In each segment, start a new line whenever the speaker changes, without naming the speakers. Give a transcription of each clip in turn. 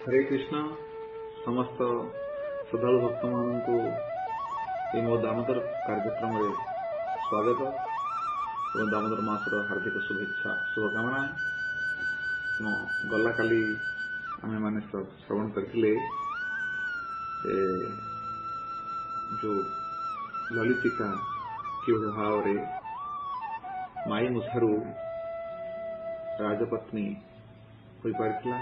हरे कृष्ण समस्त श्रद्धालु भक्त मान को मो दामोदर कार्यक्रम में स्वागत और दामोदर मासर हार्दिक शुभेच्छा शुभकामना। गला काली आम मैंने श्रवण करते जो ललितिका कि भाव रे माई मुझारू राजपत्नी हो पारिथिला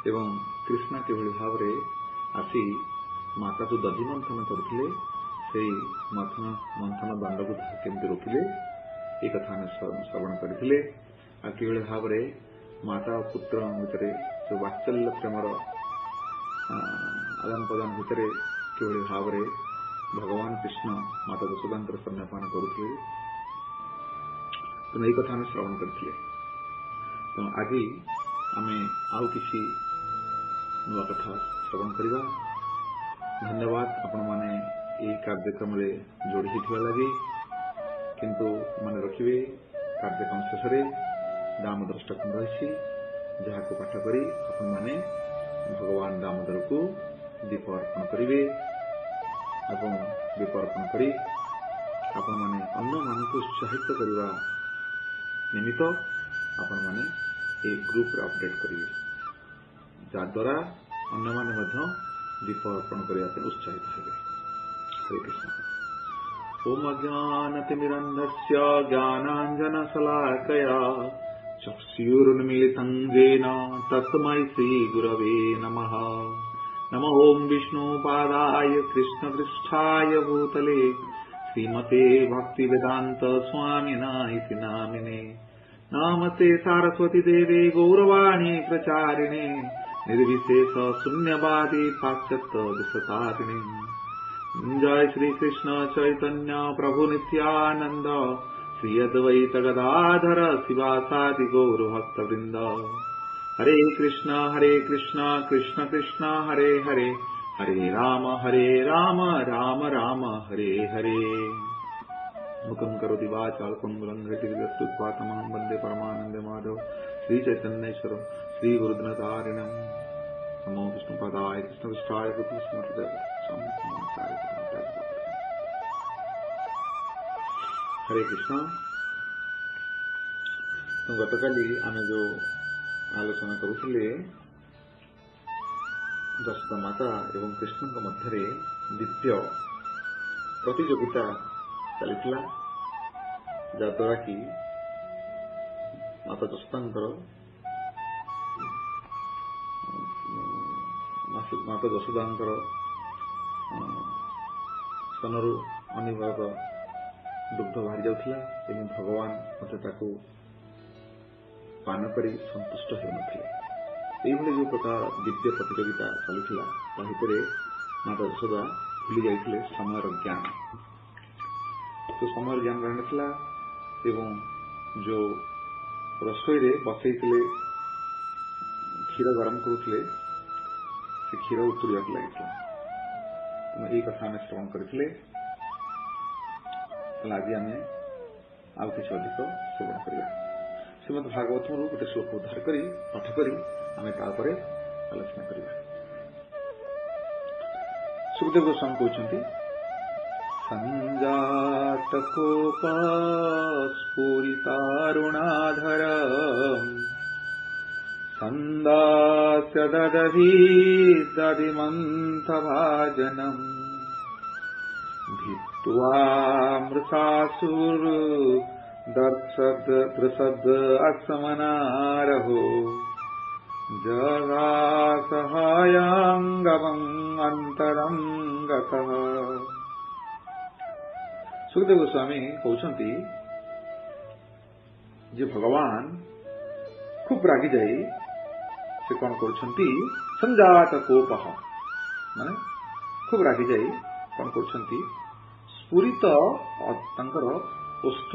एवं कृष्ण किभली भाव रे आसी माता जो दधि मंथन करथिले से मंथन दंड को केमती रोकिले ये कथा श्रवण करथिले आ किभली भाव रे माता और पुत्र भितर जो वात्सल्य प्रेमर आदान प्रदान भितर किभली भाव रे भगवान कृष्ण माता यशोदांकर स्तन्यपान करुथिले तेणु ये कथा श्रवण करथिले। तेणु आज आमे आउ किसी नुआ कथा श्रवण करवा। धन्यवाद आपण माने ये कार्यक्रम रे जोड़ी लगी किंतु मन रखिए कार्यक्रम शेष में दामोदर अष्टकं रही जहाँ को पाठ करी आपण माने भगवान दामोदर को दीप अर्पण करेंगे और दीप अर्पण करी आपण माने अन्य मान को उत्साहित करने निमित्त आपण माने ये ग्रुप अपडेट करेंगे जद्वारा अन्य माने दीप अर्पण करने उत्साहित हेबे। हरे कृष्ण। ओम अज्ञानतिमिरन्धस्य ज्ञानाञ्जनशलाकया चक्षुरुन्मीलितं येन तस्मै श्रीगुरवे नमः। नमो ओम विष्णुपादाय कृष्णपृष्ठाय भूतले श्रीमते भक्तिवेदान्त स्वामिनाय नामिने नामते सारस्वती देवे गौरवाणी प्रचारिणे निर्विशेष शून्यवादी पाश्चात्य दिशतारिणे। जय श्री कृष्ण चैतन्य प्रभु नित्यानंद श्री अद्वैत गदाधर शिवासादि गौर भक्त वृंद। हरे कृष्ण कृष्ण कृष्ण हरे हरे हरे राम राम राम हरे हरे। मुखं करोति वाचाल पंगुलंघटितमहं वंदे परमानंद माधव श्री चैतन्येश्वर श्री गुरुदनतारिणम्। नमो विष्णुपदाय कृष्णविष्ठाय हरे कृष्ण। तो गतकाली आम जो आलोचना करुले यशोदा माता एवं कृष्ण मध्य दिव्य प्रतियोगिता चलता जहाद्वारा कि माता यशोदांकर माता यशोदांकर स्तनरू अनिवार्य दुग्ध बाहरी जाउथिला एवं भगवान मते पान करी संतुष्ट होनथिले। एभली जो प्रकार दिव्य प्रतियोगिता चलुथिला ता भितरे माता यशोदा भूली जाइथिले समयर ज्ञान। तो समय ज्ञान रही नथिला एवं जो रसोई रे बसैथिले क्षीर गरम करुथिले से क्षीर उतरिया लगी। तेणु यही कथा आम श्रवण करते आज आम आउ किसी अधिक श्रवण करवा। श्रीमद भागवत गोटे श्लोक उद्धार कर पाठ करी आम तापर आलोचना करवा। सुखदेव गोस्वामी कहते संजात कोप स्फुरितारुणाधर संदास्य ददधी दधिमन्थभाजनम् भित्त्वा मृषासुर दर्शद असमनारहो जगासहायांगमम् अंतरं गतः। सुखदेव गोस्वामी कहते जे भगवान खूब रागी जाए से कौन कर संजात कोप माने खूब रागी जाए कौन कर स्फुरित ओष्ठ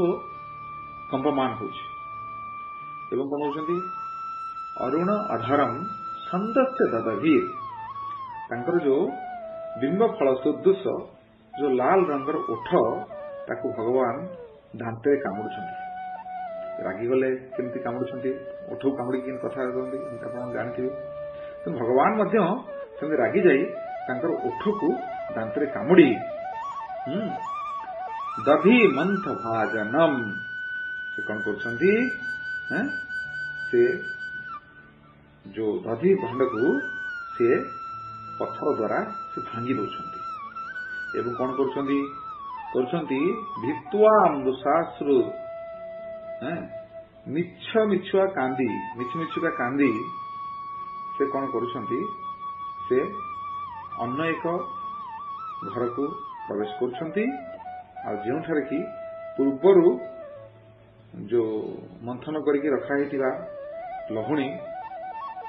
कंपमान हो कौन होती अरुण अधरम छंदस्य ददभीर जो बिंब फल सदृश जो लाल रंगर ओठ ताकू भगवान दांते कामुड़ुछंती। रागी गले केमती कामुड़ुछंती ओठ कामुड़ी कथा कहते आप जानते ଭଗବାନ ମଧ୍ୟ ସେମିତି ରାଗି ଯାଇ ତାଙ୍କର ଓଠକୁ ଦାନ୍ତରେ କାମୁଡି ଦଧି ମନ୍ଥ ଭାଜନମ୍ ସେ କଣ କରୁଛନ୍ତି, ସେ ଯୋଉ ଦଧି ଭାଣ୍ଡକୁ ସେ ପଥର ଦ୍ୱାରା ସେ ଭାଙ୍ଗି ଦଉଛନ୍ତି ଏବଂ କଣ କରୁଛନ୍ତି ଭିତ୍ୱା ମୃଷାଶ୍ରୁ ମିଛୁକା କାନ୍ଦି ସେ କଣ କରୁଛନ୍ତି, ସେ ଅନ୍ୟ ଏକ ଘରକୁ ପ୍ରବେଶ କରୁଛନ୍ତି ଆଉ ଯେଉଁଠାରେ କି ପୂର୍ବରୁ ଯୋଉ ମନ୍ଥନ କରିକି ରଖା ହେଇଥିବା ଲହୁଣୀ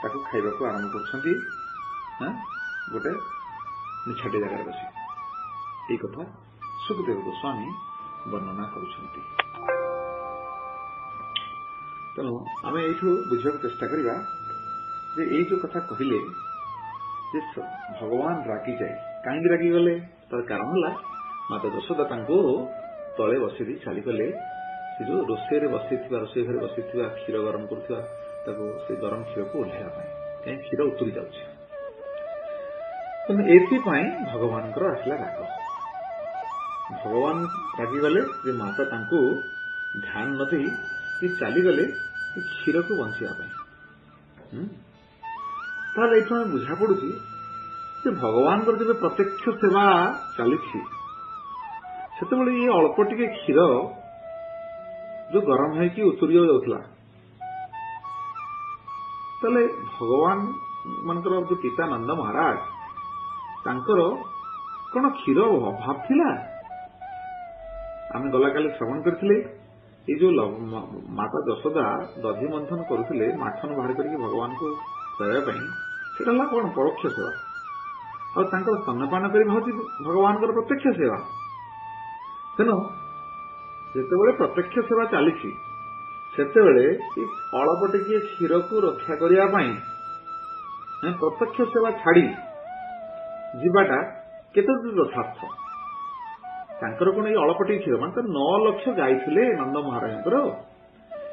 ତାକୁ ଖାଇବାକୁ ଆରମ୍ଭ କରୁଛନ୍ତି ଗୋଟେ ନିଛାଟିଆ ଜାଗାରେ ବସି। ଏଇ କଥା ସୁଖଦେବ ଗୋସ୍ୱାମୀ ବର୍ଣ୍ଣନା କରୁଛନ୍ତି। ତେଣୁ ଆମେ ଏଇଠୁ ବୁଝିବାକୁ ଚେଷ୍ଟା କରିବା ଯେ ଏଇ ଯୋଉ କଥା କହିଲେ ଯେ ଭଗବାନ ରାଗିଯାଏ, କାହିଁକି ରାଗିଗଲେ ତାର କାରଣ ହେଲା ମାତା ଯଶୋଦା ତାଙ୍କୁ ତଳେ ବସେଇ ଦେଇ ଚାଲିଗଲେ ସେ ଯୋଉ ରୋଷେଇ ଘରେ ବସିଥିବା କ୍ଷୀର ଗରମ କରୁଥିବା ତାକୁ ସେ ଗରମ କ୍ଷୀରକୁ ଓହ୍ଲାଇବା ପାଇଁ, କାହିଁକି କ୍ଷୀର ଉତୁରି ଯାଉଛି। ତେଣୁ ଏଥିପାଇଁ ଭଗବାନଙ୍କର ଆସିଲା ରାଗ। ଭଗବାନ ରାଗିଗଲେ ଯେ ମାତା ତାଙ୍କୁ ଧ୍ୟାନ ନ ଦେଇ ଚାଲିଗଲେ କ୍ଷୀରକୁ ବଞ୍ଚିବା ପାଇଁ। ତାହେଲେ ଏଇଠୁ ଆମେ ବୁଝା ପଡୁଛି ଯେ ଭଗବାନଙ୍କର ଯେବେ ପ୍ରତ୍ୟକ୍ଷ ସେବା ଚାଲିଛି ସେତେବେଳେ ଇଏ ଅଳ୍ପ ଟିକେ କ୍ଷୀର ଯୋଉ ଗରମ ହେଇକି ଉତୁରି ଯାଉଥିଲା, ତାହେଲେ ଭଗବାନ ମାନଙ୍କର ଯୋଉ ପିତା ନନ୍ଦ ମହାରାଜ ତାଙ୍କର କଣ କ୍ଷୀର ଅଭାବ ଥିଲା? ଆମେ ଗଲାକାଲି ଶ୍ରବଣ କରିଥିଲେ ଏଇ ଯୋଉ ମାତା ଯଶୋଦା ଦଧି ମନ୍ଥନ କରୁଥିଲେ ମାଖନ ବାହାର କରିକି ଭଗବାନଙ୍କୁ ଖୁଆଇବା ପାଇଁ, ସେଟା ହେଲା କଣ ପରୋକ୍ଷ ସେବା। ଆଉ ତାଙ୍କର ସ୍ତନ୍ୟପାନ କରିବା ହଉଛି ଭଗବାନଙ୍କର ପ୍ରତ୍ୟକ୍ଷ ସେବା। ତେଣୁ ଯେତେବେଳେ ପ୍ରତ୍ୟକ୍ଷ ସେବା ଚାଲିଛି ସେତେବେଳେ ଅଳ୍ପ ଟିକିଏ କ୍ଷୀରକୁ ରକ୍ଷା କରିବା ପାଇଁ ପ୍ରତ୍ୟକ୍ଷ ସେବା ଛାଡି ଯିବାଟା କେତେ ଯଥାର୍ଥ? ତାଙ୍କର କଣ ଏଇ ଅଳ୍ପ ଟିକେ କ୍ଷୀର, ମାନେ 9 ଲକ୍ଷ ଗାଈ ଥିଲେ ନନ୍ଦ ମହାରାଜଙ୍କର।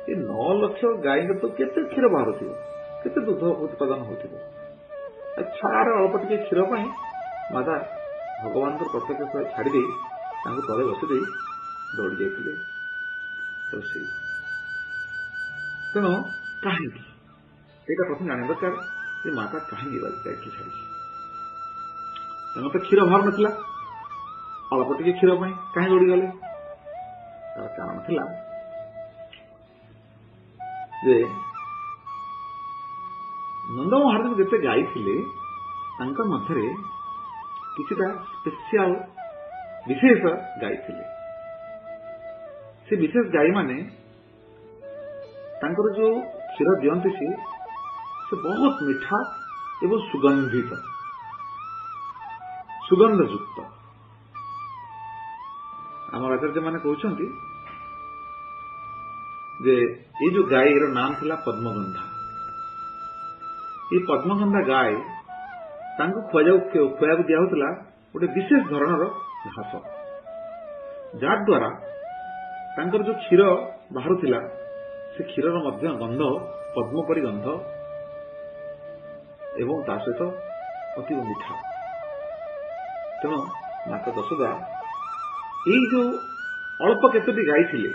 ଏ 9 ଲକ୍ଷ ଗାଈଙ୍କର ତ କେତେ କ୍ଷୀର ବାହାରୁଥିବ, କେତେ ଦୁଗ୍ଧ ଉତ୍ପାଦନ ହଉଥିବ। ଛାଡ ଅଳ୍ପ ଟିକେ କ୍ଷୀର ପାଇଁ ମାତା ଭଗବାନଙ୍କର ପ୍ରତ୍ୟକ୍ଷ ସେବା ଛାଡିଦେଇ ତାଙ୍କୁ ତଳେ ବସି ଦେଇ ଦୌଡ଼ି ଯାଇଥିଲେ ରୋଷେଇ। ତେଣୁ କାହିଁକି ଏଇଟା ପ୍ରଥମେ ଜାଣିବା ଦରକାର ଯେ ମାତା କାହିଁକି ଗାଈକି ଛାଡିଛି। ତାଙ୍କର ତ କ୍ଷୀର ବାହାରୁ ନଥିଲା, ଅଳ୍ପ ଟିକେ କ୍ଷୀର ପାଇଁ କାହିଁ ଦୌଡ଼ିଗଲେ? ତାର କାରଣ ଥିଲା ଯେ ନନ୍ଦ ମହାରାଜ ଯେତେ ଗାଈ ଥିଲେ ତାଙ୍କ ମଧ୍ୟରେ କିଛିଟା ସ୍ପେସିଆଲ ବିଶେଷ ଗାଈ ଥିଲେ। ସେ ବିଶେଷ ଗାଈ ମାନେ ତାଙ୍କର ଯୋଉ କ୍ଷୀର ଦିଅନ୍ତି ସେ ବହୁତ ମିଠା ଏବଂ ସୁଗନ୍ଧଯୁକ୍ତ। ଆମର ଆଚାର୍ଯ୍ୟ ମାନେ କହୁଛନ୍ତି ଯେ ଏଇ ଯୋଉ ଗାଈର ନାମ ଥିଲା ପଦ୍ମଗନ୍ଧା। ଏଇ ପଦ୍ମଗନ୍ଧା ଗାଈ ତାଙ୍କୁ ଖୁଆଇବାକୁ ଦିଆହଉଥିଲା ଗୋଟେ ବିଶେଷ ଧରଣର ଘାସ, ଯାହାଦ୍ୱାରା ତାଙ୍କର ଯୋଉ କ୍ଷୀର ବାହାରୁଥିଲା ସେ କ୍ଷୀରର ମଧ୍ୟ ଗନ୍ଧ ପଦ୍ମ ପରି ଗନ୍ଧ ଏବଂ ତା ସହିତ ଅତି ମିଠା। ତେଣୁ ମାତା ଯଶୋଦା ଏଇ ଯୋଉ ଅଳ୍ପ କେତୋଟି ଗାଈ ଥିଲେ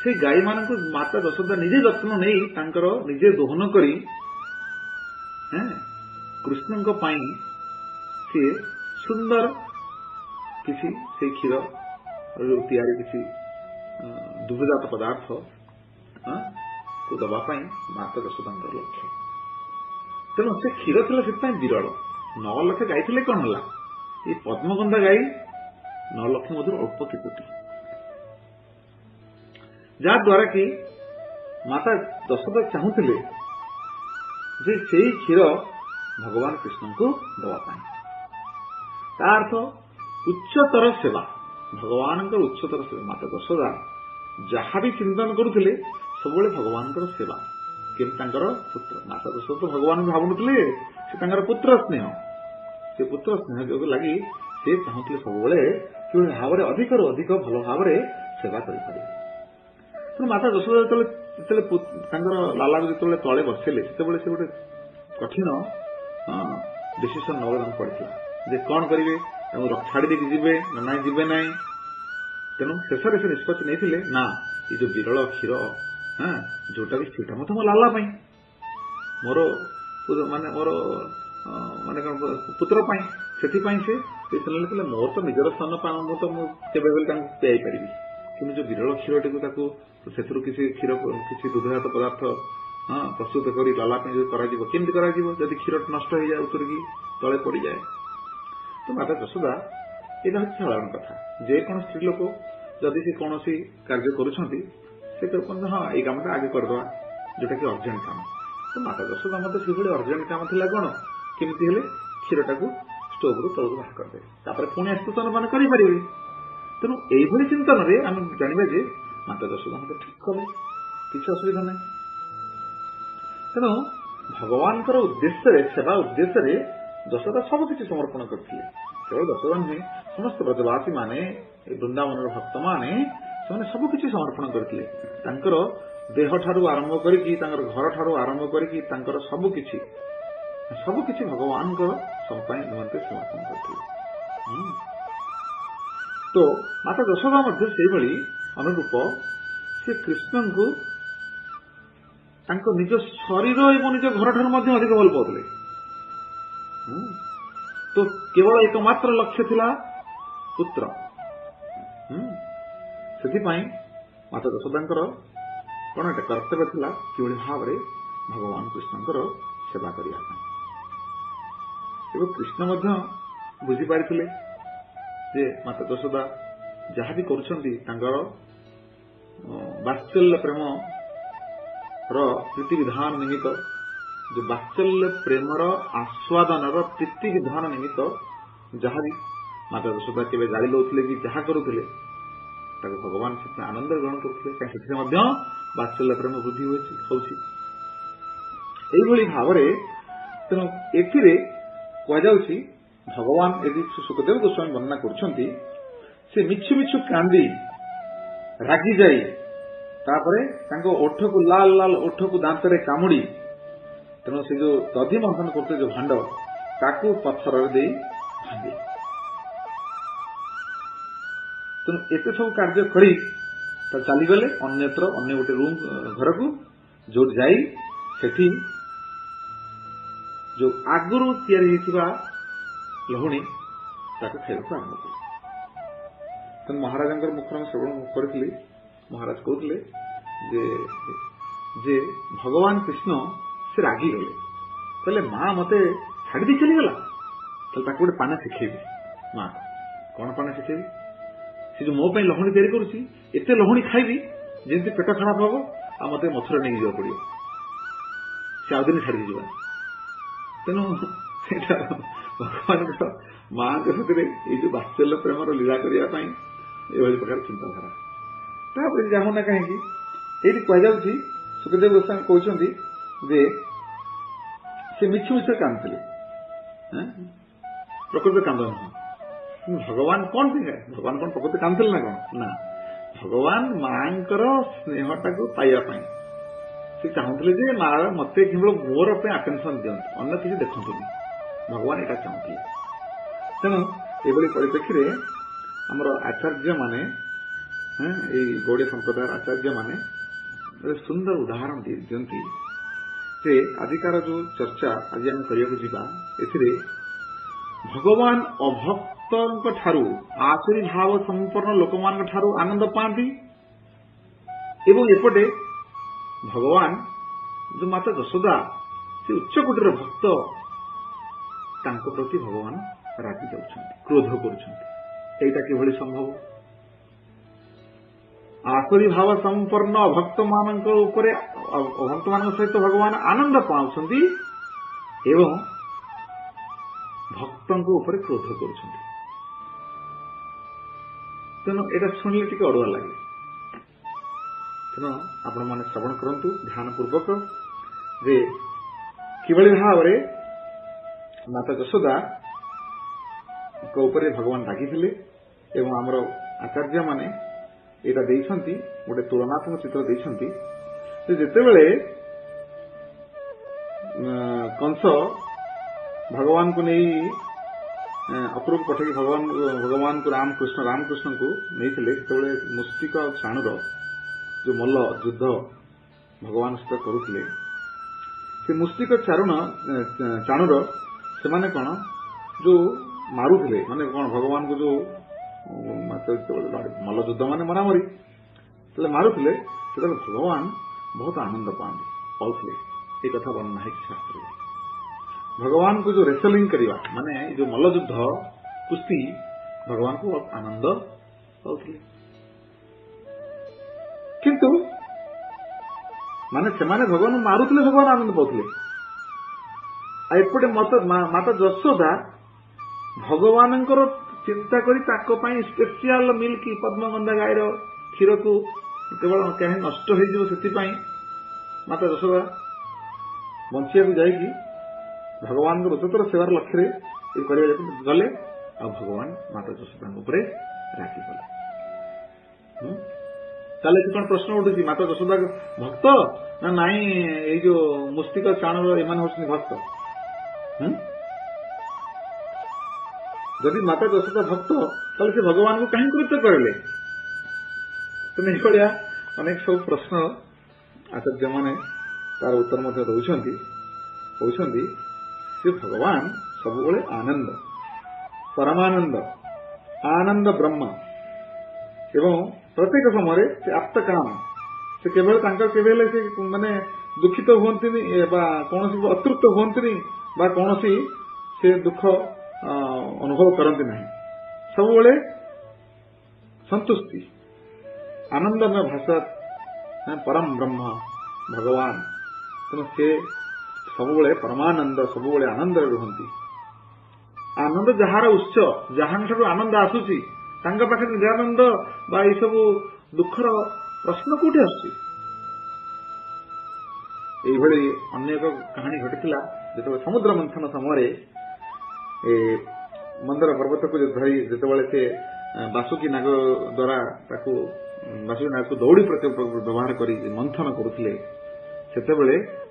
ସେ ଗାଈ ମାନଙ୍କୁ ମାତା ଯଶୋଦା ନିଜେ ଯତ୍ନ ନେଇ ତାଙ୍କର ନିଜେ ଦୋହନ କରି କୃଷ୍ଣଙ୍କ ପାଇଁ ସିଏ ସୁନ୍ଦର କିଛି ସେଇ କ୍ଷୀର ତିଆରି କିଛି ଦୁଗ୍ଧଜାତ ପଦାର୍ଥ କୁ ଦବା ପାଇଁ ମାତା ଯଶୋଦାଙ୍କର ଲକ୍ଷ୍ୟ। ତେଣୁ ସେ କ୍ଷୀର ଥିଲା ସେଥିପାଇଁ ବିରଳ। 9 ଲକ୍ଷ ଗାଈ ଥିଲେ କଣ ହେଲା, ଏଇ ପଦ୍ମଗନ୍ଧା ଗାଈ 9 ଲକ୍ଷ ମଧ୍ୟରୁ ଅଳ୍ପ କେତୋଟି, ଯାହାଦ୍ୱାରା କି ମାତା ଯଶୋଦା ଚାହୁଁଥିଲେ ଯେ ସେଇ କ୍ଷୀର ଭଗବାନ କୃଷ୍ଣଙ୍କୁ ଦେବା ପାଇଁ। ତା ଅର୍ଥ ଉଚ୍ଚତର ସେବା, ଭଗବାନଙ୍କର ଉଚ୍ଚତର ସେବା। ମାତା ଯଶୋଦା ଯାହା ବି ଚିନ୍ତନ କରୁଥିଲେ ସବୁବେଳେ ଭଗବାନଙ୍କର ସେବା, କିନ୍ତୁ ତାଙ୍କର ପୁତ୍ର ମାତା ଯଶୋଦା ଭଗବାନ ଭାବୁନଥିଲେ, ସେ ତାଙ୍କର ପୁତ୍ର ସ୍ନେହ, ସେ ପୁତ୍ର ସ୍ନେହ ଯୋଗ ଲାଗି ସେ ଚାହୁଁଥିଲେ ସବୁବେଳେ କିଭଳି ଭାବରେ ଅଧିକରୁ ଅଧିକ ଭଲ ଭାବରେ ସେବା କରିପାରିବେ। ତେଣୁ ମାତା ଯଶୋଦା ଯେତେବେଳେ ତାଙ୍କର ଲାଲାକୁ ଯେତେବେଳେ ତଳେ ବସିଲେ ସେତେବେଳେ ସେ ଗୋଟେ କଠିନ डिसीजन नବାକୁ ପଡିଥିଲା ଯେ କଣ କରିବେ, ଛାଡ଼ି ଦେଇକି ଯିବେ ନା ନାଇଁ ଯିବେ ନାହିଁ। ତେଣୁ ଶେଷରେ ସେ ନିଷ୍ପତ୍ତି ନେଇଥିଲେ ନା ଏ ଯୋଉ ବିରଳ କ୍ଷୀର ଯୋଉଟା କି ସେଇଟା ମଧ୍ୟ ମୋ ଲାଲା ପାଇଁ, ମୋର ମାନେ କଣ ପୁତ୍ର ପାଇଁ, ସେଥିପାଇଁ ସେ ନେଇଥିଲେ। ମୋର ତ ନିଜର ସ୍ଥାନ ମୁଁ ତ ମୁଁ କେବେ ବି ତାଙ୍କୁ ପିଆଇ ପାରିବି, କିନ୍ତୁ ଯୋଉ ବିରଳ କ୍ଷୀରଟିକୁ ତାକୁ ସେଥିରୁ କିଛି କ୍ଷୀର କିଛି ଦୁଗ୍ଧଜାତ ପଦାର୍ଥ ପ୍ରସ୍ତୁତ କରି ଲାଲା ପାଇଁ ଯଦି କରାଯିବ, କେମିତି କରାଯିବ ଯଦି କ୍ଷୀର ନଷ୍ଟ ହେଇଯାଏ, ଉତରିକି ତଳେ ପଡିଯାଏ। ତ ମାତା ଯଶୋଦା ଏଇଟା ହଉଛି ସାଧାରଣ କଥା। ଯେକୌଣସି ସ୍ତ୍ରୀ ଲୋକ ଯଦି ସେ କୌଣସି କାର୍ଯ୍ୟ କରୁଛନ୍ତି ସେ କହନ୍ତି ହଁ ଏଇ କାମଟା ଆଗେ କରିଦେବା, ଯୋଉଟା କି ଅର୍ଜେଣ୍ଟ କାମ। ତ ମାତା ଯଶୋଦା ମଧ୍ୟ ସେଭଳି ଅର୍ଜେଣ୍ଟ କାମ ଥିଲା କଣ, କେମିତି ହେଲେ କ୍ଷୀରଟାକୁ ଷ୍ଟୋଭରୁ ତଳକୁ ବାହାର କରିଦେବେ, ତାପରେ ପୁଣି ଆସ୍ତୁତନ ମାନେ କରିପାରିବେ। ତେଣୁ ଏଇଭଳି ଚିନ୍ତନରେ ଆମେ ଜାଣିବା ଯେ ମାତା ଯଶୋଦା ମଧ୍ୟ ଠିକ କଲେ, କିଛି ଅସୁବିଧା ନାହିଁ। ତେଣୁ ଭଗବାନଙ୍କର ଉଦ୍ଦେଶ୍ୟରେ, ସେବା ଉଦ୍ଦେଶ୍ୟରେ ଯଶୋଦା ସବୁକିଛି ସମର୍ପଣ କରିଥିଲେ। କେବଳ ଯଶୋଦା ନୁହେଁ, ସମସ୍ତ ବ୍ରଜବାସୀ ମାନେ, ବୃନ୍ଦାବନର ଭକ୍ତମାନେ, ସେମାନେ ସବୁକିଛି ସମର୍ପଣ କରିଥିଲେ। ତାଙ୍କର ଦେହ ଠାରୁ ଆରମ୍ଭ କରିକି, ତାଙ୍କର ଘର ଠାରୁ ଆରମ୍ଭ କରିକି, ତାଙ୍କର ସବୁକିଛି ଭଗବାନଙ୍କର ପାଇଁ ନିମନ୍ତେ ସମର୍ପଣ କରିଥିଲେ। ତ ମାତା ଯଶୋଦା ମଧ୍ୟ ସେଇଭଳି ଅନୁରୂପ ସେ କୃଷ୍ଣଙ୍କୁ ତାଙ୍କ ନିଜ ଶରୀର ଏବଂ ନିଜ ଘର ଠାରୁ ମଧ୍ୟ ଅଧିକ ଭଲ ପାଉଥିଲେ। ତ କେବଳ ଏକମାତ୍ର ଲକ୍ଷ୍ୟ ଥିଲା ପୁତ୍ର। ସେଥିପାଇଁ ମାତା ଯଶୋଦାଙ୍କର କଣ ଗୋଟେ କର୍ତ୍ତବ୍ୟ ଥିଲା, କିଭଳି ଭାବରେ ଭଗବାନ କୃଷ୍ଣଙ୍କର ସେବା କରିବା ପାଇଁ। ଏବଂ କୃଷ୍ଣ ମଧ୍ୟ ବୁଝିପାରିଥିଲେ ଯେ ମାତା ଯଶୋଦା ଯାହା ବି କରୁଛନ୍ତି ତାଙ୍କର ବାତ୍ସଲ୍ୟ ପ୍ରେମର ପ୍ରୀତି ବିଧାନ ନିମିତ୍ତ, ଯୋଉ ବାତ୍ସଲ୍ୟ ପ୍ରେମର ଆସ୍ୱାଦନର ପ୍ରୀତି ବିଧାନ ନିମିତ୍ତ ଯାହାବି ମାତା ଯଶୋଦା କେବେ ଗାଳି ଦଉଥିଲେ କି ଯାହା କରୁଥିଲେ ତାକୁ ଭଗବାନ ସେଥିପାଇଁ ଆନନ୍ଦରେ ଗ୍ରହଣ କରୁଥିଲେ, କାରଣ ସେଥିରେ ମଧ୍ୟ ବାତ୍ସଲ୍ୟ ପ୍ରେମ ବୃଦ୍ଧି ହଉଛି। ଏଇଭଳି ଭାବରେ ତେଣୁ ଏଥିରେ କୁହାଯାଉଛି, ଭଗବାନ ଯଦି ସୁଖଦେବ ଗୋସ୍ୱାମୀ ବର୍ଣ୍ଣନା କରୁଛନ୍ତି, ସେ ମିଛୁ ମିଛୁ କାନ୍ଦି ରାଗି ଯାଇ ତାପରେ ତାଙ୍କ ଓଠକୁ ଲାଲ ଓଠକୁ ଦାନ୍ତରେ କାମୁଡି, ତେଣୁ ସେ ଯୋଉ ଦଧି ମନ୍ଥନ କରୁଥିଲେ ଯୋଉ ଭାଣ୍ଡ, ତାକୁ ପଥରରେ ଦେଇ ଭାଙ୍ଗି, ତେଣୁ ଏତେ ସବୁ କାର୍ଯ୍ୟ କରି ଚାଲିଗଲେ ଅନ୍ୟତ୍ର ଅନ୍ୟ ଗୋଟେ ଘରକୁ, ଯୋଉଠି ଯାଇ ସେଠି ଯୋଉ ଆଗରୁ ତିଆରି ହେଇଥିବା ଲହୁଣୀ ତାକୁ ଖାଇବାକୁ ଆରମ୍ଭ କଲେ। ତେଣୁ ମହାରାଜାଙ୍କର ମୁଖରେ ଶ୍ରବଣ କରିଥିଲି, ମହାରାଜ କହୁଥିଲେ ଯେ ଭଗବାନ କୃଷ୍ଣ ସେ ରାଗିଗଲେ, କହିଲେ ମା ମତେ ଛାଡି ଦେଇ ଚାଲିଗଲା, ତାହେଲେ ତାକୁ ଗୋଟେ ପାନ ଶିଖେଇବି। ମା କଣ ପାନ ଶିଖେଇବି? ସେ ଯୋଉ ମୋ ପାଇଁ ଲହୁଣୀ ତିଆରି କରୁଛି, ଏତେ ଲହୁଣୀ ଖାଇବି ଯେମିତି ପେଟ ଖରାପ ହବ ଆଉ ମତେ ମଥୁରା ନେଇକି ଯିବାକୁ ପଡିବ, ସେ ଆଉ ଦିନ ଛାଡିକି ଯିବା। ତେଣୁ ସେଇଟା ଭଗବାନଙ୍କ ମାଙ୍କ ସେଥିରେ ଏଇ ଯୋଉ ବାତ୍ସଲ୍ୟ ପ୍ରେମର ଲୀଳା କରିବା ପାଇଁ ଏଭଳି ପ୍ରକାର ଚିନ୍ତାଧାରା। ତାପରେ ଯାହା ନା କାହିଁକି ଏଇଠି କୁହାଯାଉଛି, ସୁଖଦେବ ଗୋସ୍ୱାମୀ କହୁଛନ୍ତି ଯେ ସେ ମିଛୁ ମିଛୁ କାନ୍ଦୁଥିଲେ, ପ୍ରକୃତ କାନ୍ଦ ନୁହଁ। ଭଗବାନ କଣ ଭଗବାନ କଣ ପ୍ରକୃତ କାନ୍ଦୁଥିଲେ ନା କଣ? ନା, ଭଗବାନ ମାଙ୍କର ସ୍ନେହଟାକୁ ପାଇବା ପାଇଁ ସେ ଚାହୁଁଥିଲେ ଯେ ମା ମତେ କେବଳ ମୋର ପାଇଁ ଆଟେନସନ ଦିଅନ୍ତୁ, ଅନ୍ୟ କିଛି ଦେଖନ୍ତୁନି, ଭଗବାନ ଏଇଟା ଚାହୁଁଥିଲେ। ତେଣୁ ଏଭଳି ପରିପ୍ରେକ୍ଷୀରେ ଆମର ଆଚାର୍ଯ୍ୟ ମାନେ, ଏଇ ଗୌଡୀୟ ସମ୍ପ୍ରଦାୟର ଆଚାର୍ଯ୍ୟ ମାନେ ଗୋଟେ ସୁନ୍ଦର ଉଦାହରଣ ଦିଅନ୍ତି ଯେ ଆଜିକାର ଯୋଉ ଚର୍ଚ୍ଚା ଆଜି ଆମେ କରିବାକୁ ଯିବା, ଏଥିରେ ଭଗବାନ ଅଭକ୍ତଙ୍କ ଠାରୁ, ଆସୁରୀ ଭାବ ସମ୍ପନ୍ନ ଲୋକମାନଙ୍କ ଠାରୁ ଆନନ୍ଦ ପାଆନ୍ତି, ଏବଂ ଏପଟେ ଭଗବାନ ଯୋଉ ମାତା ଯଶୋଦା ସେ ଉଚ୍ଚ କୋଟିର ଭକ୍ତ, ତାଙ୍କ ପ୍ରତି ଭଗବାନ ରାଗି ଯାଉଛନ୍ତି, କ୍ରୋଧ କରୁଛନ୍ତି। ଏଇଟା କିଭଳି ସମ୍ଭବ? ଆସୁରୀ ଭାବ ସମ୍ପନ୍ନ ଅଭକ୍ତ ମାନଙ୍କ ଉପରେ, ଅଭକ୍ତ ମାନଙ୍କ ସହିତ ଭଗବାନ ଆନନ୍ଦ ପାଉଛନ୍ତି ଏବଂ ଭକ୍ତଙ୍କ ଉପରେ କ୍ରୋଧ କରୁଛନ୍ତି। ତେଣୁ ଏଇଟା ଶୁଣିଲେ ଟିକେ ଅଡୁଆ ଲାଗେ। ତେଣୁ ଆପଣମାନେ ଶ୍ରବଣ କରନ୍ତୁ ଧ୍ୟାନ ପୂର୍ବକ ଯେ କିଭଳି ଭାବରେ ମାତା ଯଶୋଦାଙ୍କ ଉପରେ ଭଗବାନ ରାଗିଥିଲେ। ଏବଂ ଆମର ଆଚାର୍ଯ୍ୟ ମାନେ ଏଇଟା ଦେଇଛନ୍ତି, ଗୋଟେ ତୁଳନାତ୍ମକ ଚିତ୍ର ଦେଇଛନ୍ତି ଯେ ଯେତେବେଳେ କଂସ भगवान को नहीं अपूर्व पठेगी भगवान को रामकृष्ण को नहीं थे मुस्तिक और चाणुर जो मल्ल युद्ध भगवान सहित करुले से मुस्तिक चाणुर से माने कौन जो मारुले माने कौन भगवान को जो मल्ल युद्ध माने मरामरी मारुले भगवान बहुत आनंद पाते ये कथा वर्णना है शास्त्र में भगवान को जो रेसलिंग करवा माने जो मल्ल युद्ध कुश्ती भगवान को बहुत आनंद पाते किंतु माने से माने भगवान मारुले भगवान आनंद पाते एपटे माता यशोदा भगवान चिंता करी स्पेशल मिल्क पद्मगंधा गायर क्षीर को केवल कहीं नष्ट हो माता यशोदा बंचिया जाकि भगवान उच्चतर सेवार लक्ष्य गले आ भगवान माता यशोदा रागी गले ताले कौन प्रश्न उठुची माता यशोदा भक्त ना नाई ये जो मुस्तिक चाणुर एम भक्त जदि माता यशोदा भक्त ताले से भगवान को कहीं कृत्य करेले तो नहीं पड़ा अनेक सब प्रश्न आचार्य माने तार उत्तर मध्य दौरान से भगवान सबुबले आनंद परमानंद आनंद ब्रह्म एवं प्रत्येक समय से आप्त काम से केवल माने दुखित हुंती कौन अतृप्त हुंती कौन से दुख अनुभव करती नहीं सबुबले संतुष्टि आनंदमय भाषा परम ब्रह्म भगवान तेणु से सबुबले परमानंद सबुबले आनंद रुहंती आनंद जार उत्स जहां आनंद आसुची पाखे निरानंद बा ये सब दुखर प्रश्न कौटी आसुची अन्य एक कहानी घटी जो समुद्र मंथन समय मंदर पर्वत को धरी से बासुकी नाग द्वारा बासुकी नाग को दौड़ी प्रति व्यवहार कर मंथन करुले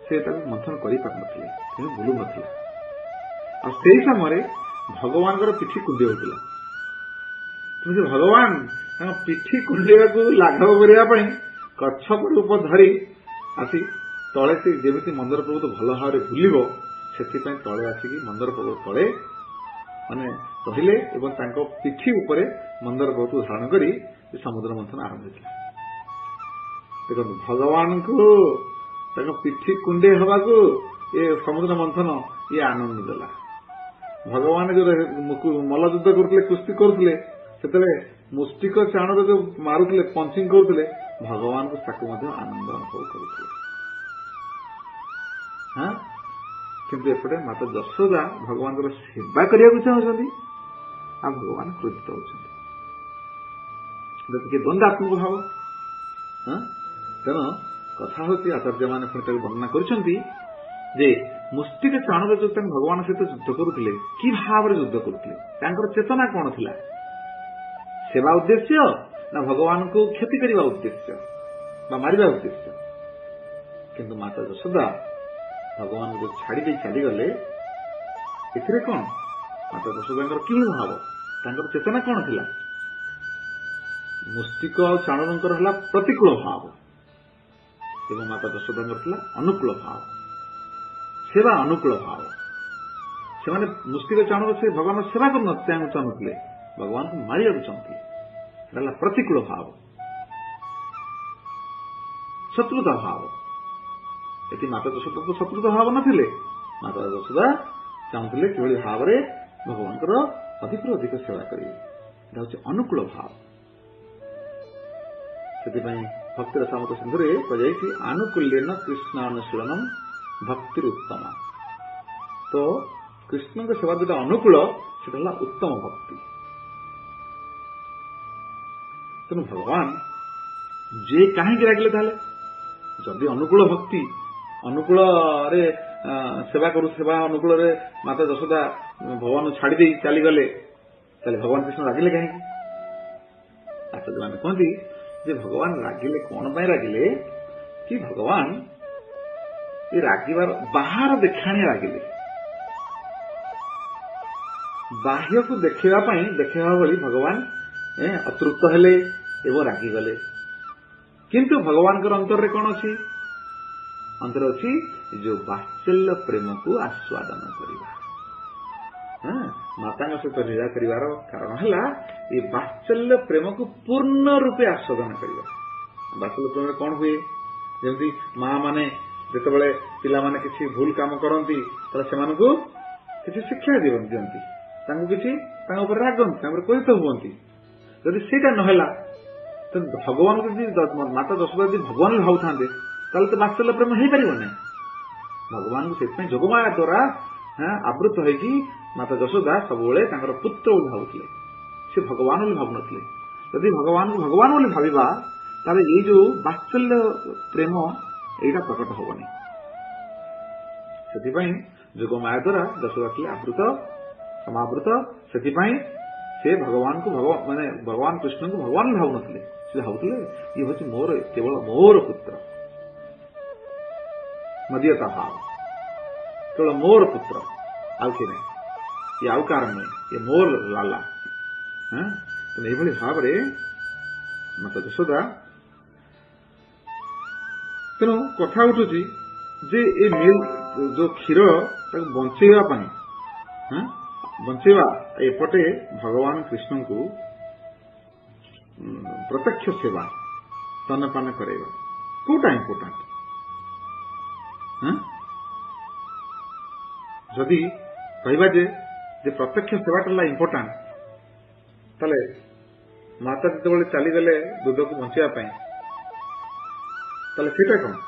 से मंथन कर भूलु ना समय भगवान पिठी कुंडे होता तुम भगवान पिठी कुंडेवा को लाघव करने कच्छप रूप धरी आसी तले से जमी मंदर पर्वत भल भाव भूल से तले आसिक मंदर पर्वत तले माने रहिले एवं पिठी उपरे मंदर पर्वत को धारण कर समुद्र मंथन आरंभ होता देखो भगवान को पिठी कुंडे हवा को ये समुद्र मंथन ये आनंद देला भगवान जो मल्ल युद्ध करते कुस्ती करते से मुस्टिक चाणुर जो मारुले पंचिंग करते भगवान को आनंद अनुभव करते किंतु एपटे माता यशोदा भगवान सेवा करने चाहते आ भगवान क्रोधित होती द्वंद्वात्मक भाव तेणु कथा हूँ आचार्य मैंने पुणी वर्णना कर मुस्तिक चाणुर जो भगवान सहित युद्ध करुले कि भाव युद्ध करुले चेतना कौन थी सेवा उद्देश्य ना भगवान को क्षति करने उद्देश्य मारिबा उद्देश्य किंतु माता यशोदा भगवान को छाड़ी चलीगले ए कौन माता यशोदा कि भाव चेतना कौन थी मुस्तिक चाणुर प्रतिकूल भाव एवं माता यशोदा अनुकूल भाव सेवा अनुकूल भाव से मुस्तिक चाणुर से भगवान सेवा करना चाहूले भगवान को मारिया चाहते प्रतिकूल भाव शत्रुता भाव ये माता यशोदा तो शत्रुता भाव नथिले माता यशोदा चाहूले कि भाव में भगवान अधिक अधिक सेवा करेंगे अनुकूल भाव से भक्ति रसामृत सिंधु कही आनुकूल्यन कृष्णानुशीलनम भक्ति उत्तम तो कृष्ण के सेवा जो अनुकूल से उत्तम भक्ति तेणु भगवान जे कहीं रागिले जदि अनुकूल भक्ति अनुकूल सेवा करू सेवा अनुकूल माता यशोदा भगवान छाड़ी चलीगले भगवान कृष्ण रागिले कहीं आचार्य मैंने कहती जे भगवान रागिले कौन रागिले कि भगवान ये रागिबार बाहर देखाणी रागिले बाह्य को देखा भली भगवान अतृप्त हेले एवं रागिगले किंतु भगवान अंतर रे कौन अच्छी अंतर अच्छी जो वात्सल्य प्रेम को आस्वादन करवा माता सहित लीला कर कारण है ये वात्सल्य प्रेम को पूर्ण रूपे आस्वादन करवा वात्सल्य प्रेम कौन हुए जमी माँ माने जिते पिला माने किसी भूल काम करती किसी शिक्षा दिखती किसी रागती क्रोधित हुए जदि सेटा नहला तो भगवान को माता यशोदा जी भगवान भाव था तो वात्सल्य प्रेम हो पार ना भगवान को जोगमाया द्वारा आवृत होगी माता यशोदा सब पुत्र भावुले से भगवान भाव नी जदि भगवान को भगवान भाविबा ताले ये जो वात्सल्य प्रेम एटा प्रकट होबनी से जोगमाया द्वारा यशोदा थे आवृत समावृत से भगवान को माने भगवान कृष्ण को भगवान भाव नी से भावुले ये हूँ मोर केवल मोर पुत्र मदीयता भाव केवल मोर पुत्र आउ कि नहीं ये आउ कार नहीं ये मोर लाला तो ये भाव माता यशोदा तेणु कथा उठुची जे ए मिल जो क्षीर बंचेवा एपटे भगवान कृष्ण को प्रत्यक्ष सेवा स्तनपान करेगा कोटा इम्पोर्टाट जदि कहवा जे प्रत्यक्ष सेवाटा इम्पोर्टाट ताले माता जिते चलीगले दूध को बचापी ताले सेटा कौन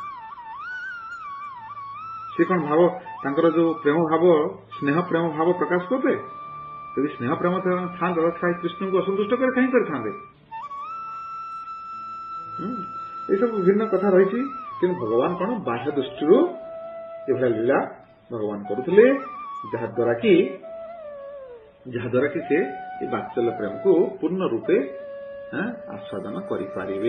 सी कौन भाव तांकर जो प्रेम भाव स्नेह प्रेम भाव प्रकाश करते यदि स्नेह प्रेम था कृष्ण को असंतुष्ट कर कहीं करते ये सब विभिन्न कथा रही कि भगवान कौन बाह्य दृष्टि ये लीला भगवान करुले जहाद्वारा कि से वात्सल्य प्रेम को पूर्ण रूपे आस्वादन करें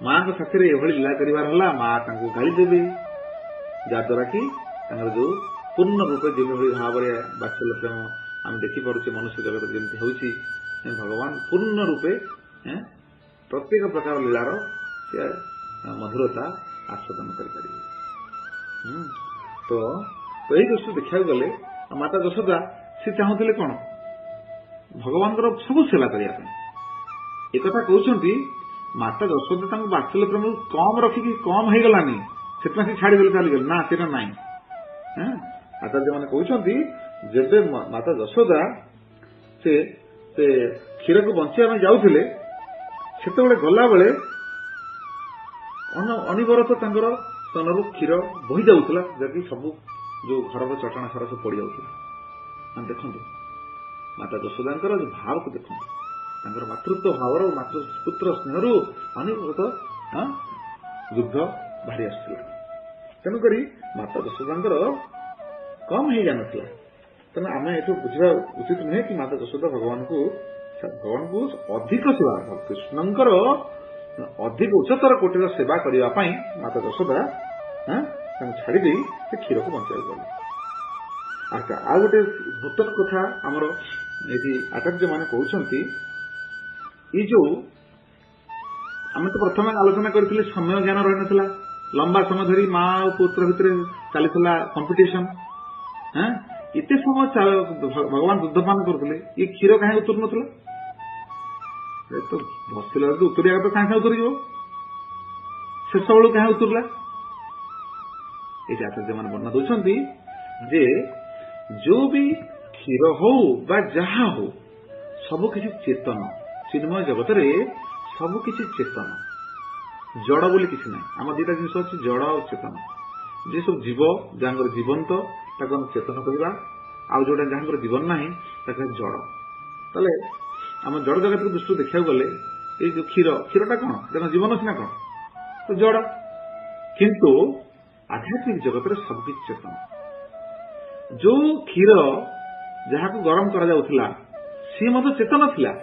माँ को साथी लीला करार माँ गाली देवे जहाद्वारा कि जो पूर्ण रूपे जो भाव में वात्सल्य प्रेम आम देखिपे मनुष्य जगत जमी हो भगवान पूर्ण रूपे प्रत्येक प्रकार लीलार से मधुरता आस्वादन करें तो यही दृष्टि देखा गले माता यशोदा से चाहूले कौन भगवान सब सेवा करने एक कहते माता यशोदा वात्सल्य प्रेम कम रखिकी कम हो गलानी से छाड़ीदे चलीगले ना सीटा ना आचार्य मैंने कहते जब माता यशोदा से क्षीर को बचाई जाऊे से गला बेले अनिबरत स्तनर क्षीर बही जाऊला जबकि सब जो घर चटाण सारा सब पड़ जाऊला देखो माता यशोदा जो भाव को देखो मातृत्व भाव मातृपुत्र स्नेह अनिबरत दुग्ध बाहरी आसला तेणुक माता यशोदा कम हो जान तेना आम ये बुझा उचित नुहे कि माता यशोदा भगवान को अधिक सेवा कृष्णंकर अधिक उच्चतर कोटीर सेवा करने माता यशोदा छाड़ी से क्षीर को बचाई गले अच्छा आ गोटे नूतन कथा आमर ये आचार्य मैंने कहते ये जो आम तो प्रथम आलोचना करते समय ज्ञान रही नाला लंबा समय धरी माँ और पुत्र भितर चलता कंपिटिशन इतने समय भगवान दुग्धपान करते ये क्षीर कहीं उतरु ना तो बसला उतरिया तो कहीं उतरी शेष बेलू कहीं उतरला ये आचार्य मैंने वर्णना दौरान जे जो भी क्षीर हो बा जहा हो सबकि चेतन चिन्मय जगत रे सबकि चेतन जड़ बोली किसी ना आम दुटा जिन अच्छी जड़ और चेतन जे सब जीव जहाँ जीवंत चेतन करवा आउ जोटा जहाँ जीवन ना जड़ ताले आम जड़ जगत दृष्टि देखा गले ये जो क्षीरटा कौन देखो जीवन सीना कौन तो जड़ किंतु आध्यात्मिक जगत में सबकि चेतन जो क्षीर जहाँ को गरम करा जाउथिला सी मत चेतन थिला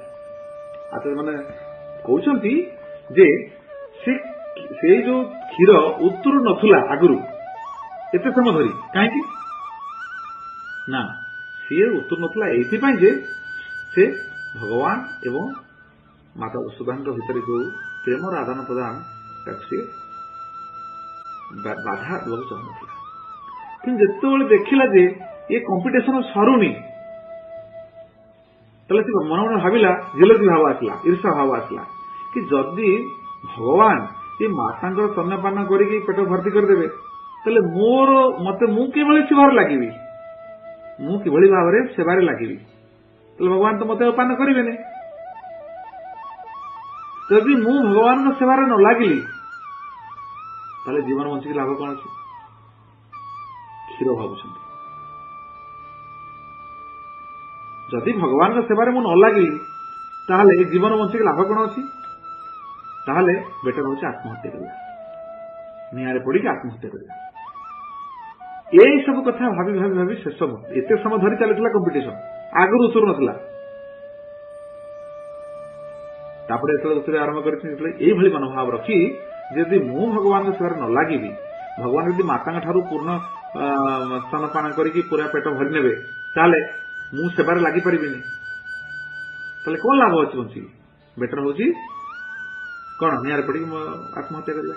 आते माने कहउछंती जे से जो क्षीर उतरु नथुला आगुरु एते समय धरी काहे ना सी उतुर नथिला एइथिपाई जे से भगवान एवं माता यशोदाଙ୍କ ଭିତରେ जो प्रेमर आदान प्रदान ତାକୁ सी बाधा देବାକୁ ଚାହୁଁନଥିଲା। କିନ୍ତୁ ଯେତେବେଳେ ଦେଖିଲା ଯେ ଏ କମ୍ପିଟିସନ ସରୁନି ତାହେଲେ ସେ ମନେ ମନେ ଭାବିଲା, ଜେଲସି ଭାବ ଆସିଲା, ଈର୍ଷା ଭାବ ଆସିଲା कि जदि भगवान ये माता स्तन्यपान करके पेट भर्ती करदे ताले मोर मत मुझे सेवार लगे मुझे भाव में सेवार लगे भगवान तो मत पान करेंगे जदि मु भगवान सेवार न लगिली ताले जीवन बंचिक लाभ कौन अच्छे क्षीर भावुं जदि भगवान सेवार मु न लगिली ताहले जीवन बंचिक लाभ कौन अच्छी ताहले बेटर हूँ आत्महत्या करवा निआरे पड़ी आत्महत्या करवा यही सब कथा भाभी भाभी भाभी शेष एत समय धरी चलता कंपिटिशन आगुरी उतरु नाला उतरे आरंभ कर मनोभाव रखी जदि मु भगवान सेवार न लगे भगवान यदि माता ठारू पूर्ण स्तनपान करके पूरा पेट भरी ने ताले मु सेवार लगी पारि कौन लाभ अच्छी बंची बेटर हूँ कौन निआरे पड़ी आत्महत्या करवा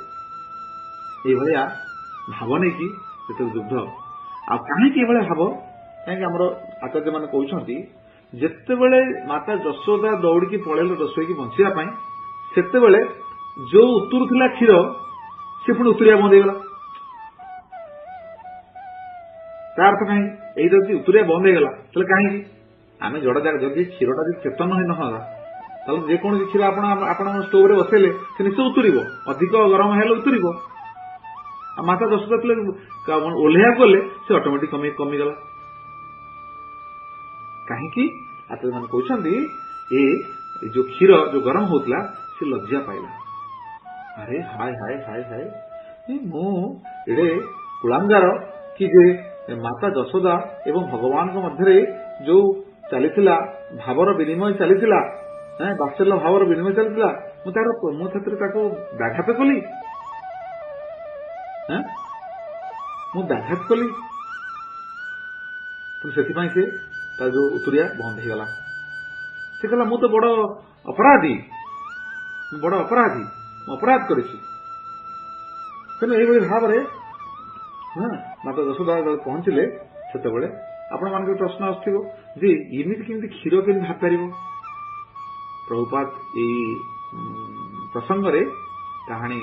ये भाव नहीं कि दुग्ध आ कहीं भाव कहीं आम आचार्य मैंने कहते जितेबले माता यशोदा दौड़ी पलैले रसोई की बचाई से जो उतुला क्षीर सी पुणी उतरिया बंद होगा तार तो कहीं यही उतरिया बंद होगा कहीं आम जड़ा जाग जदि क्षीरटा चेतन ही ना जेको क्षीर आप स्टोव रे बसैले से निश्चय उतुर अधिक गरम हेले उतुर माता यशोदा ओह्लैया गले से ऑटोमेटिक कमीगला कहीं आचार्य मैंने कहते ये जो क्षीर जो गरम होता से लज्जा पाइला अरे हाय हाय हाय हाय मुझे कुलांगार कि जे माता यशोदा एवं भगवान मध्य जो चलीथिला भावर विनिमय चलीथिला बात्सल्य भावर विनिमय चलता मुझे व्याघात कली व्याघात कली तो से जो उतरिया बंद हो गला से कहला मु तो बड़ अपराधी अपराध करी भाव में माता यशोदा पहुंचले से आपण मान प्रश्न आसो जे इमिति केमती क्षीर के भाग पार प्रभुपाद प्रसंग रे कहानी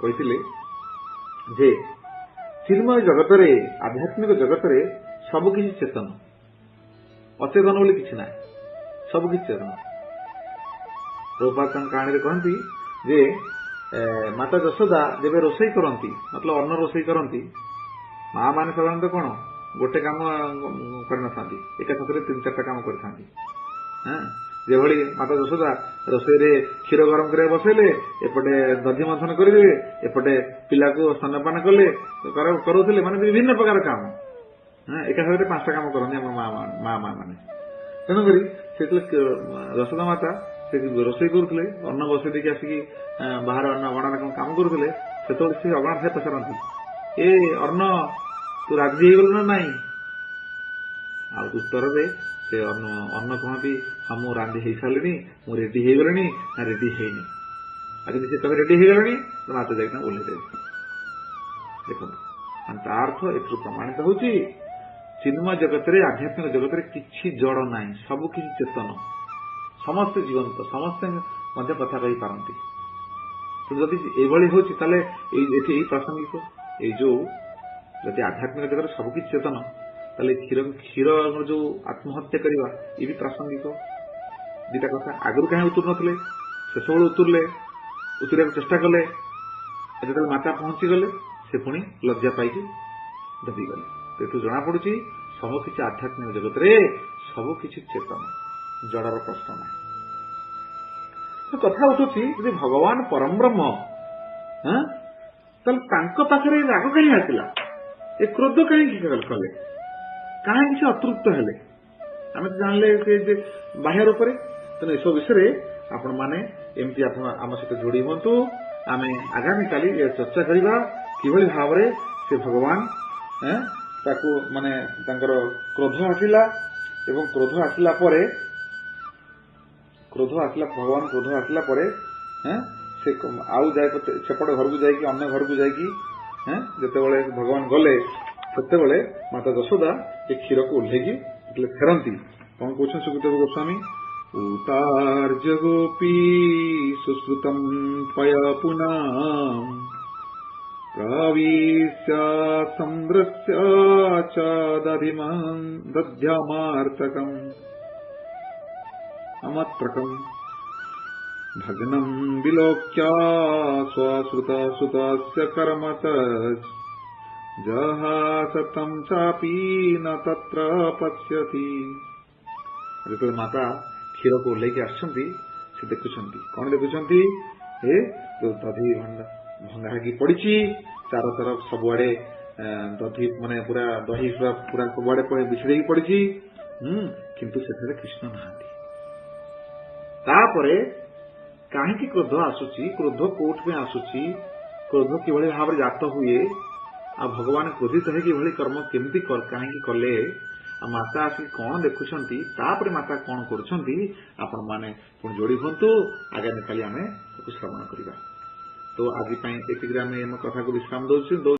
कहते जे चिन्मय जगत रे आध्यात्मिक जगत रे सबकि चेतन अचेतन बोली किसी ना सबकि चेतन प्रभुपाद कहानी कहती जे माता यशोदा जब रोषई करती मतलब अन्न रोषई करती माँ मैंने साधारणतः कौन गोटे काम करना एक साथ 3-4टा काम कर जेभली माता यशोदा रोषे क्षीर गरम कर बसैले एपटे दधि मंथन करेंगे एपटे पिला को स्तनपान कले करोले माने विभिन्न प्रकार काम एक साथ 5टा काम करते माँ मैंने तेणुक यशोदा माता से रोषे करुले अन्न बसई देखिए आसिकी बाहर अन्न अगणारे कौन काम करुले से अगणा थे पचारती ए अन्न तू राजी हो ना नाई उत्तर दे से अन्न कहती हाँ मुझे रांधि हो सारे मुझे रेडी हो गली ना रेडी है से तुम रेडी हो गला तो माता जाकर ओह्लई दे देखो अर्थ एक प्रमाणित हो चिन्मय जगत रे आध्यात्मिक जगत रे किछि जड़ ना सबकि चेतन समस्ते जीवंत समस्ते मध्य कथा कही पारती तो जदि ये हूँ प्रासंगिक ये जो जदि आध्यात्मिक जगत सबकि चेतन ताले क्षीर जो आत्महत्या करवा ये भी प्रासंगिक दीटा कथा आगुरी कहीं उतुर नथिले शेष बेल उतुरले उतरिया चेष्टा कले जो माता पहुंची गले से पुणी लज्जा पाई दबी गले तो जना पड़ी सबकि आध्यात्मिक जगत रे सबकि चेतन जड़र प्रश्न ना तो कथा उठुची यदि भगवान परम ब्रह्म पाखे राग कहीं आसला ए क्रोध कहीं कले कहीं किसी अतृप्त हेले आम जानले बाह्य रूप से तेना सब विषय आपण मैंने एमती आम सहित जोड़ी हूँ आम आगामी काली चर्चा करवा किभली भाव से भगवान ताकू माने क्रोध आसिला ଏବଂ ଭଗବାନ କ୍ରୋଧ ଆସିଲା ପରେ ସେ ଆଉ ସେପଟ ଘରକୁ ଯାଇକି ଅନ୍ୟ ଘରକୁ ଯାଇକି ଯେତେବେଳେ ଭଗବାନ ଗଲେ ସେତେବେଳେ ମାତା ଯଶୋଦା ଏ କ୍ଷୀରକୁ ଓହ୍ଲେଇକି ଯେତେବେଳେ ଫେରନ୍ତି କଣ କହୁଛନ୍ତି ସୁଖଦେବ ଗୋସ୍ୱାମୀ ଉତାର୍ଯ୍ୟ ଗୋପୀ ସୁଶ୍ରୁତଂ ପୟ ପୁନଃ ପ୍ରବିଶ୍ୟ ସଂଦୃଶ୍ୟ ଚ ଦଧ୍ୟମାର୍ତକମ୍ ଅମତ୍ରକମ୍ भग्नं विलोक्य स्वश्रुतसुतस्य कर्म जहासतं चापि न तत्र पश्यति। ଯେତେବେଳେ ମାତା କ୍ଷୀରକୁ ଓହ୍ଲେଇକି ଆସିଛନ୍ତି ସେ ଦେଖୁଛନ୍ତି କଣ ଦେଖୁଛନ୍ତି ଏ ଦଧି ଭଙ୍ଗା ହେଇକି ପଡିଛି ଚାର ସବୁଆଡେ ଦଧି ମାନେ ପୁରା ଦହି ପୁରା ସବୁଆଡେ ବିଛି ଦେଇକି ପଡିଛି କିନ୍ତୁ ସେଠାରେ କୃଷ୍ଣ ନାହାନ୍ତି। ତାପରେ କାହିଁକି କ୍ରୋଧ ଆସୁଛି କ୍ରୋଧ କୋଉଠି ପାଇଁ ଆସୁଛି କ୍ରୋଧ କିଭଳି ଭାବରେ ଜାତ ହୁଏ ଆଉ ଭଗବାନ କ୍ରୋଧିତ ହେଇକି ଏଭଳି କର୍ମ କେମିତି କାହିଁକି କଲେ ଆଉ ମାତା ଆସିକି କଣ ଦେଖୁଛନ୍ତି ତାପରେ ମାତା କଣ କରୁଛନ୍ତି ଆପଣ ମାନେ ପୁଣି ଯୋଡି ହୁଅନ୍ତୁ ଆଗାମୀ କାଲି ଆମେ ତାକୁ ଶ୍ରବଣ କରିବା। ତ ଆଜି ପାଇଁ ଏତିକିରେ ଆମେ ଆମ କଥାକୁ ବିଶ୍ରାମ ଦଉଛୁ।